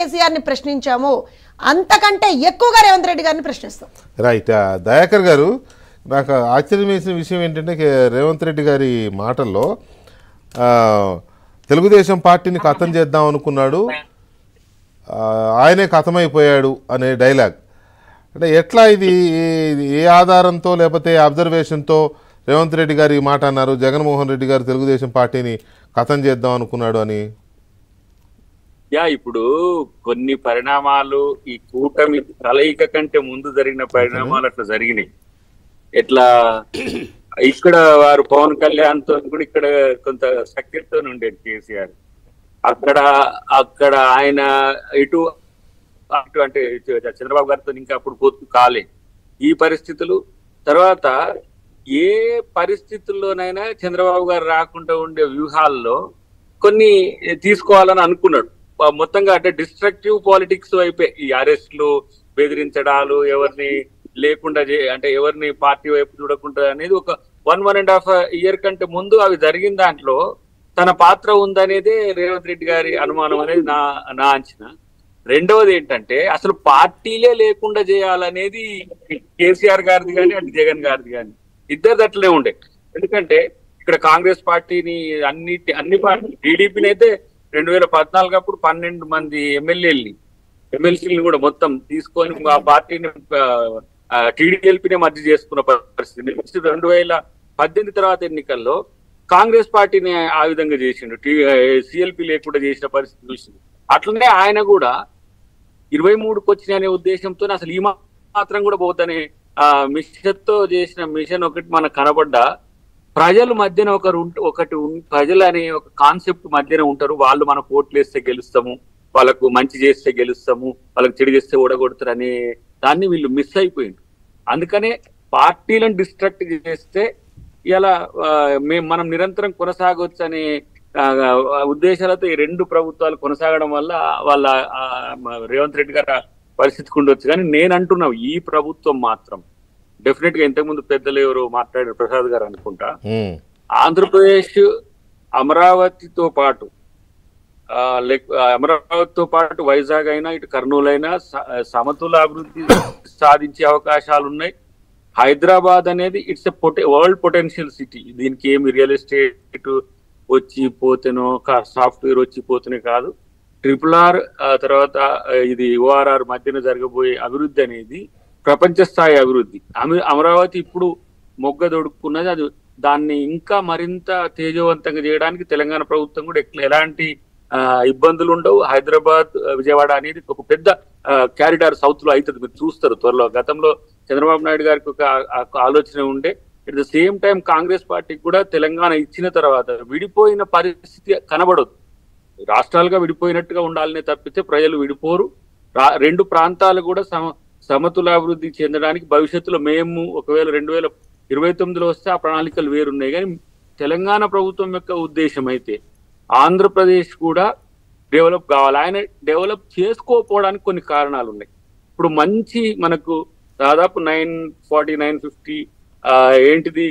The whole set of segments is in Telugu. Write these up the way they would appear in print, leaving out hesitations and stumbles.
కేసీఆర్ ని ప్రశ్నించామో అంతకంటే ఎక్కువగా రేవంత్ రెడ్డి గారిని ప్రశ్నిస్తాం. రైట్. దయాకర్ గారు, నాకు ఆశ్చర్యం వేసిన విషయం ఏంటంటే రేవంత్ రెడ్డి గారి మాటల్లో తెలుగుదేశం పార్టీని ఖతం చేద్దాం అనుకున్నాడు, ఆయనే ఖతమైపోయాడు అనే డైలాగ్. అంటే ఎట్లా ఇది ఏ ఆధారంతో లేకపోతే అబ్జర్వేషన్తో రేవంత్ రెడ్డి గారు ఈ మాట అన్నారు, జగన్మోహన్ రెడ్డి గారు తెలుగుదేశం పార్టీని ఖతం చేద్దాం అనుకున్నాడు అని? ఇప్పుడు కొన్ని పరిణామాలు ఈ కూటమి కలయిక కంటే ముందు జరిగిన పరిణామాలు అట్లా జరిగినాయి. ఎట్లా ఇక్కడ వారు పవన్ కళ్యాణ్ తో కూడా ఇక్కడ కొంత సఖ్యతతో ఉండేది కేసీఆర్. అక్కడ ఆయన ఇటు అటు అంటే చంద్రబాబు గారితో ఇంకా అప్పుడు పొత్తు కాలే. ఈ పరిస్థితులు తర్వాత ఏ పరిస్థితుల్లోనైనా చంద్రబాబు గారు రాకుండా ఉండే వ్యూహాల్లో కొన్ని తీసుకోవాలని అనుకున్నాడు. మొత్తంగా అంటే డిస్ట్రక్టివ్ పాలిటిక్స్ వైపే ఈ అరెస్టులు, బెదిరించడాలు, ఎవరిని లేకుండా అంటే ఎవరిని పార్టీ వైపు చూడకుండా అనేది ఒక 1.5 ఇయర్ కంటే ముందు అవి జరిగిన దాంట్లో తన పాత్ర ఉందనేదే రేవంత్ రెడ్డి గారి అనుమానం అనేది నా అంచనా. రెండవది ఏంటంటే అసలు పార్టీలే లేకుండా చేయాలనేది కేసీఆర్ గారిది కానీ అటు జగన్ గారిది కానీ ఇద్దరిది అట్లనే ఉండే. ఎందుకంటే ఇక్కడ కాంగ్రెస్ పార్టీని అన్ని పార్టీ టీడీపీని అయితే 2014 అప్పుడు 12 మంది ఎమ్మెల్సీని కూడా మొత్తం తీసుకొని ఆ పార్టీని టీడీఎల్పీనే మధ్య చేసుకున్న పరిస్థితి. 2018 తర్వాత ఎన్నికల్లో కాంగ్రెస్ పార్టీని ఆ విధంగా చేసిండు, సిఎల్పీ లేకుండా చేసిన పరిస్థితి చూసింది. అట్లనే ఆయన కూడా 23కు వచ్చిన అనే ఉద్దేశంతో అసలు ఈ మాత్రం కూడా పోతనే మిషన్ తో చేసిన మిషన్ ఒకటి మనకు కనబడ్డా ప్రజల మధ్యన ప్రజలు అనే ఒక కాన్సెప్ట్ మధ్యన ఉంటారు. వాళ్ళు మనకు ఓట్లు వేస్తే గెలుస్తాము, వాళ్ళకు మంచి చేస్తే గెలుస్తాము, వాళ్ళకి చెడు చేస్తే ఓడగొడతారు అనే దాన్ని వీళ్ళు మిస్ అయిపోయింది. అందుకనే పార్టీలను డిస్ట్రాక్ట్ చేస్తే ఇలా మనం నిరంతరం కొనసాగవచ్చు అనే ఉద్దేశాలతో ఈ రెండు ప్రభుత్వాలు కొనసాగడం వల్ల వాళ్ళ రేవంత్ రెడ్డి గారు పరిస్థితికి ఉండొచ్చు. కానీ నేను అంటున్నా ఈ ప్రభుత్వం మాత్రం డెఫినెట్ గా ఇంతకుముందు పెద్దలు ఎవరు మాట్లాడారు, ప్రసాద్ గారు అనుకుంటా, ఆంధ్రప్రదేశ్ అమరావతితో పాటు వైజాగ్ అయినా ఇటు కర్నూలు అయినా సమతుల అభివృద్ధి సాధించే అవకాశాలు ఉన్నాయి. హైదరాబాద్ అనేది ఇట్స్ వరల్డ్ పొటెన్షియల్ సిటీ. దీనికి ఏమి రియల్ ఎస్టేట్ వచ్చి పోతేనో సాఫ్ట్వేర్ వచ్చి పోతేనే కాదు, RRR తర్వాత ఇది ORR మధ్యన జరగబోయే అభివృద్ధి అనేది ప్రపంచ స్థాయి అభివృద్ధి. అమరావతి ఇప్పుడు మొగ్గ దొడుక్కున్నది. అది దాన్ని ఇంకా మరింత తేజవంతంగా చేయడానికి తెలంగాణ ప్రభుత్వం కూడా ఎలాంటి ఇబ్బందులు ఉండవు. హైదరాబాద్ విజయవాడ అనేది ఒక పెద్ద క్యారిడార్ సౌత్ లో అవుతుంది, మీరు చూస్తారు త్వరలో. గతంలో చంద్రబాబు నాయుడు గారికి ఒక ఆలోచన ఉండే. At the same time Congress పార్టీకి కూడా తెలంగాణ ఇచ్చిన తర్వాత విడిపోయిన పరిస్థితి కనబడదు. రాష్ట్రాలుగా విడిపోయినట్టుగా ఉండాలనే తప్పితే ప్రజలు విడిపోరు. రెండు ప్రాంతాలు కూడా సమతులాభివృద్ధి చెందడానికి భవిష్యత్తులో మేము ఒకవేళ 2029లో వస్తే ఆ ప్రణాళికలు వేరున్నాయి. కానీ తెలంగాణ ప్రభుత్వం యొక్క ఉద్దేశం అయితే ఆంధ్రప్రదేశ్ కూడా డెవలప్ కావాలి. ఆయన డెవలప్ చేసుకోకపోవడానికి కొన్ని కారణాలు ఉన్నాయి. ఇప్పుడు మంచి మనకు దాదాపు 940-950 ఏంటిది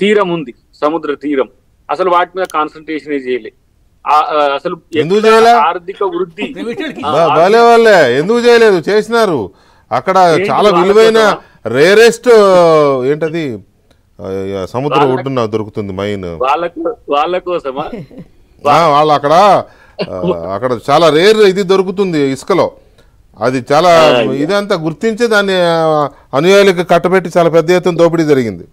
తీరం ఉంది, సముద్ర తీరం. అసలు వాటి మీద కాన్సన్ట్రేషన్ చేయలే. అసలు ఆర్థిక వృద్ధి ఎందుకు చేయలేదు? చేసినారు. అక్కడ చాలా విలువైన రేరెస్ట్ ఏంటది సముద్ర ఒడ్డున దొరుకుతుంది మైన్. వాళ్ళ కోసమా? వాళ్ళు అక్కడ చాలా రేర్ ఇది దొరుకుతుంది ఇసుకలో. అది చాలా ఇదంతా గుర్తించి దాన్ని అనుయాయులకు కట్టబెట్టి చాలా పెద్ద ఎత్తున దోపిడీ జరిగింది.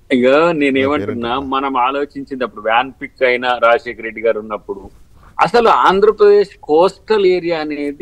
ఇక నేనేమంటున్నా, మనం ఆలోచించింది అప్పుడు వ్యాన్ పిక్ అయినా రాజశేఖర రెడ్డి గారు ఉన్నప్పుడు అసలు ఆంధ్రప్రదేశ్ కోస్టల్ ఏరియా అనేది